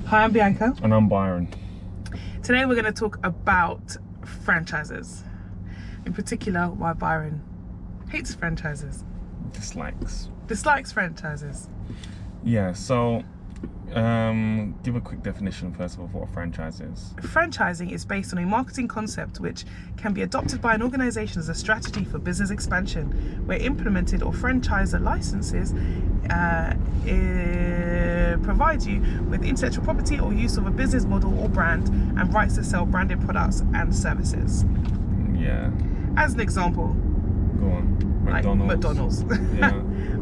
Hi, I'm Bianca. And I'm Byron. Today we're going to talk about franchises. In particular, why Byron hates franchises. Dislikes franchises. Yeah, so give a quick definition first of what a franchise is. Franchising is based on a marketing concept which can be adopted by an organization as a strategy for business expansion, where implemented or franchisor licenses provide you with intellectual property or use of a business model or brand and rights to sell branded products and services. Yeah. As an example, go on. McDonald's. Yeah.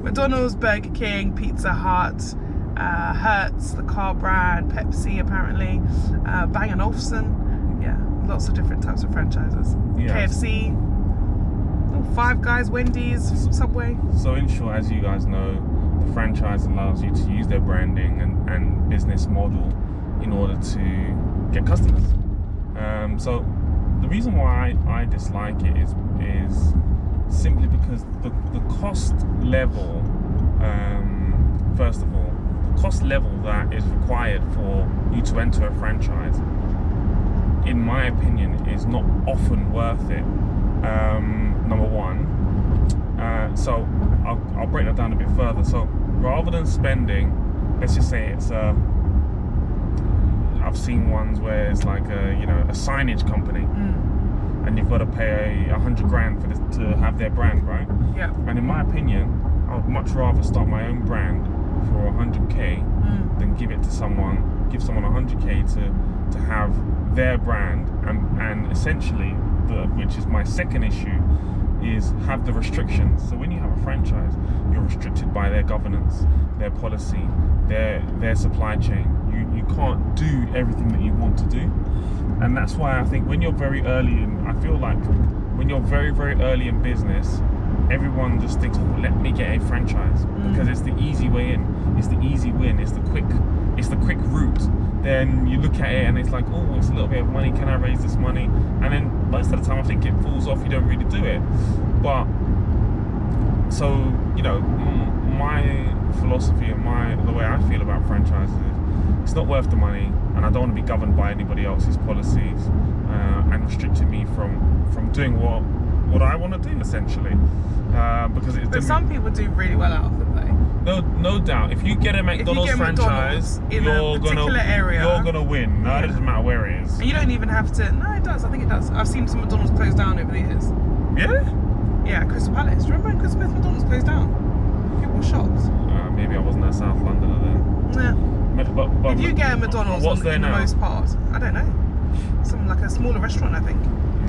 McDonald's, Burger King, Pizza Hut, Hertz, the car brand, Pepsi apparently, Bang & Olufsen. Yeah, lots of different types of franchises. Yeah. KFC, Five Guys, Wendy's, Subway. So in short, as you guys know, the franchise allows you to use their branding and business model in order to get customers. So the reason why I dislike it is simply because the cost level, first of all, the cost level that is required for you to enter a franchise, in my opinion, is not often worth it. Number one. So I'll break that down a bit further. So rather than spending, let's just say it's I've seen ones where it's like a signage company, and you've got to pay $100 grand for this to have their brand, right? Yeah. And in my opinion, I would much rather start my own brand for 100k than give someone 100k to have their brand, and essentially, which is my second issue, is have the restrictions. So when you have a franchise, you're restricted by their governance, their policy, their supply chain. You can't do everything that you want to do, and that's why I think when you're very early in, I feel like when you're very, very early in business, everyone just thinks, oh, let me get a franchise because it's the easy way in, it's the easy win, it's the quick route. Then you look at it and it's like, oh, it's a little bit of money, can I raise this money? And then most of the time I think it falls off, you don't really do it. But so, my philosophy and the way I feel about franchises is it's not worth the money, and I don't want to be governed by anybody else's policies and restricting me from doing what I want to do, essentially. But some people do really well out of it, though. No doubt. If you get a McDonald's franchise, in a particular area, you're gonna win. No, it doesn't matter where it is. And you don't even have to. No, it does. I think it does. I've seen some McDonald's close down over the years. Yeah. Yeah, Crystal Palace. Do you remember when Crystal Palace McDonald's closed down? People were shocked. Maybe I wasn't at South Londoner then. Yeah. But if you get a McDonald's in the most part, I don't know, something like a smaller restaurant, I think.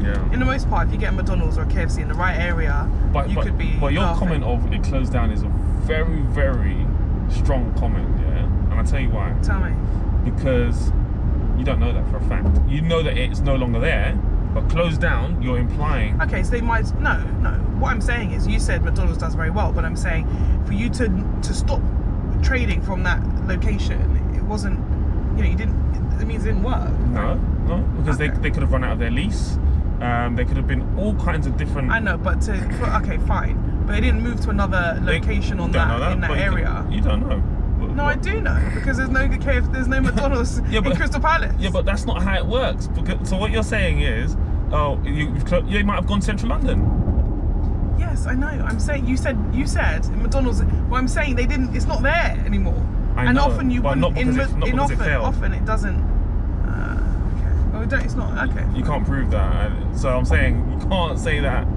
Yeah. In the most part, if you get a McDonald's or a KFC in the right area, you could be. But your comment of it closed down is a very, very strong comment, yeah? And I'll tell you why. Tell me. Because you don't know that for a fact. You know that it's no longer there, but closed down, you're implying. Okay, so they might. No. What I'm saying is, you said McDonald's does very well, but I'm saying for you to stop trading from that location, it wasn't. You didn't. It means it didn't work. No, because they could have run out of their lease. There could have been all kinds of different. I know, but okay, fine. But they didn't move to another location in that area. You don't know. No, I do know, because there's no there's no McDonald's in Crystal Palace. Yeah, but that's not how it works. So what you're saying is, you might have gone Central London. Yes, I know. I'm saying you said McDonald's. Well, I'm saying they didn't. It's not there anymore. I know, often you wouldn't. Often it doesn't. It's not okay. You can't prove that. So I'm saying you can't say that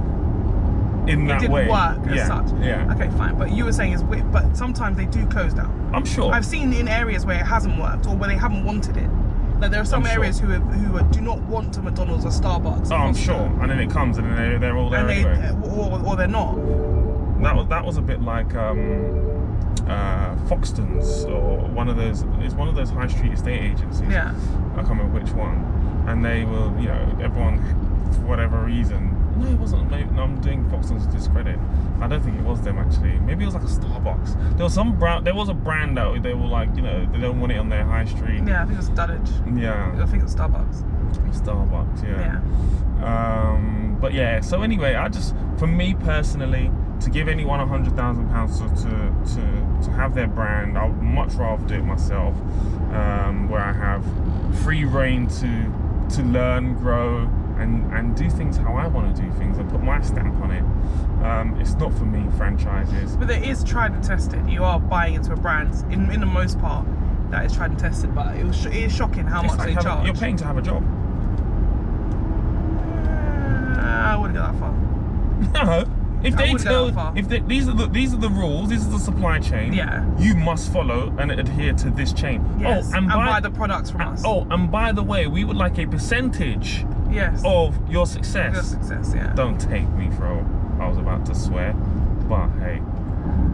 in that way. It didn't work as such. Yeah. Okay, fine. But you were saying but sometimes they do close down. I'm sure. I've seen in areas where it hasn't worked or where they haven't wanted it. Like there are some areas who do not want a McDonald's or Starbucks. Oh, I'm sure. And then it comes and then they're all there anyway. Or they're not. That was a bit like Foxtons or one of those. It's one of those high street estate agencies. Yeah. I can't remember which one. And they will, everyone, for whatever reason. No, it wasn't. No, I'm doing Foxtons to discredit. I don't think it was them actually. Maybe it was like a Starbucks. There was There was a brand that they were like, they don't want it on their high street. Yeah, I think it was Dulwich. Yeah. I think it was Starbucks. Yeah. But yeah. So anyway, for me personally, to give anyone £100,000 to have their brand, I would much rather do it myself, where I have free reign to learn, grow, and do things how I want to do things and put my stamp on it. It's not for me, franchises. But it is tried and tested. You are buying into a brand, in the most part, that is tried and tested, but it is shocking how much they charge. You're paying to have a job. I wouldn't go that far. No. If these are the rules, this is the supply chain. Yeah. You must follow and adhere to this chain. Yes. And buy the products from us. Oh, and by the way, we would like a percentage. Yes. Of your success. Your success, yeah. Don't take me for. I was about to swear, but hey,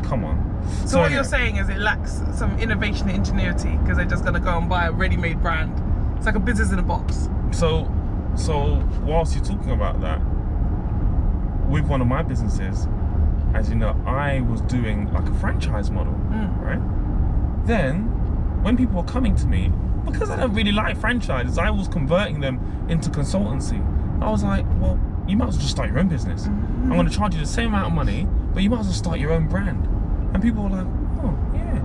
come on. So what you're saying is it lacks some innovation and ingenuity because they're just gonna go and buy a ready-made brand. It's like a business in a box. So whilst you're talking about that, with one of my businesses, as you know, I was doing like a franchise model, right? Then, when people were coming to me, because I don't really like franchises, I was converting them into consultancy. I was like, well, you might as well just start your own business. I'm going to charge you the same amount of money, but you might as well start your own brand. And people were like, oh, yeah,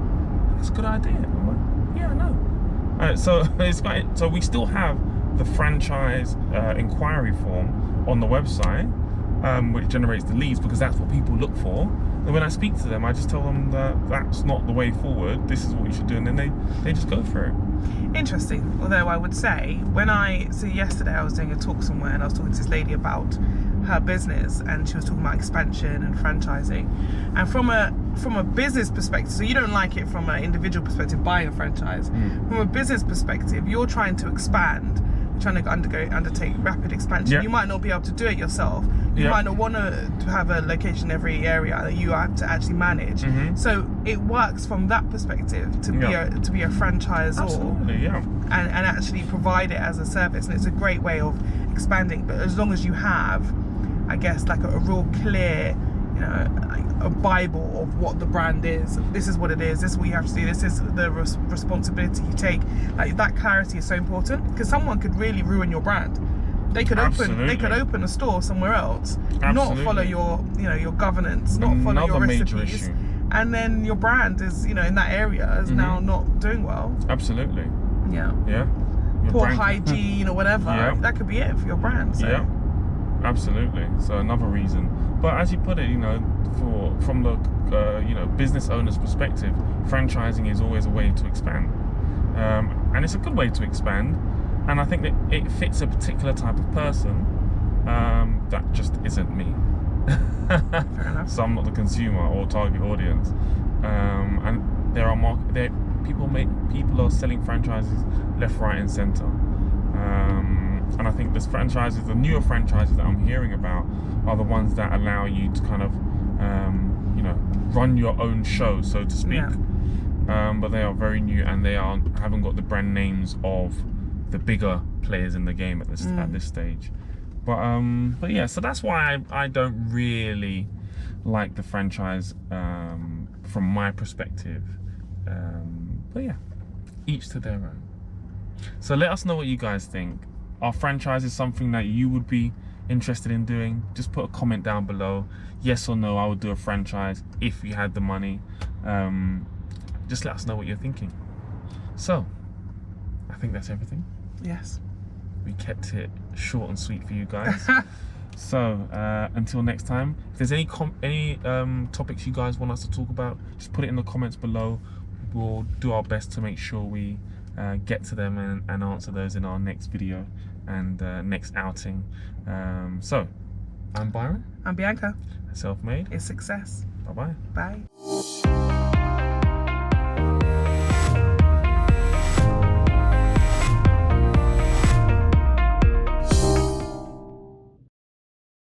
that's a good idea. I'm like, yeah, I know. So we still have the franchise inquiry form on the website, which generates the leads because that's what people look for. And when I speak to them, I just tell them that that's not the way forward. This is what you should do, and then they just go for it. Interesting. Although I would say, yesterday I was doing a talk somewhere, and I was talking to this lady about her business, and she was talking about expansion and franchising. And from a business perspective, so you don't like it from an individual perspective, buying a franchise. From a business perspective, you're trying to expand. Trying to undertake rapid expansion. Yeah. You might not be able to do it yourself. You might not want to have a location in every area that you have to actually manage. So it works from that perspective to be a franchisor. Absolutely, yeah. And actually provide it as a service, and it's a great way of expanding. But as long as you have, I guess, like a real clear, like a Bible of what the brand is. This is what it is. This is what you have to do. This is the responsibility you take. Like that clarity is so important because someone could really ruin your brand. They could open a store somewhere else, not follow your governance, not follow your recipes, and then your brand is in that area is now not doing well. Absolutely. Yeah. Yeah. Poor hygiene or whatever. Yeah. That could be it for your brand. So. Yeah. Absolutely. So another reason. But as you put it, from the business owner's perspective, franchising is always a way to expand, and it's a good way to expand. And I think that it fits a particular type of person that just isn't me. Fair enough. So I'm not the consumer or target audience. And people are selling franchises left, right, and centre. And I think the newer franchises that I'm hearing about are the ones that allow you to kind of, run your own show, so to speak. Yeah. But they are very new, and they haven't got the brand names of the bigger players in the game at this stage. But yeah, so that's why I don't really like the franchise from my perspective. But yeah, each to their own. So let us know what you guys think. Are franchises something that you would be interested in doing? Just put a comment down below. Yes or no, I would do a franchise if you had the money. Just let us know what you're thinking. So, I think that's everything. Yes. We kept it short and sweet for you guys. So, until next time, if there's any topics you guys want us to talk about, just put it in the comments below. We'll do our best to make sure we get to them and answer those in our next video and next outing. So, I'm Byron. I'm Bianca. Self-made It's success. Bye-bye. Bye.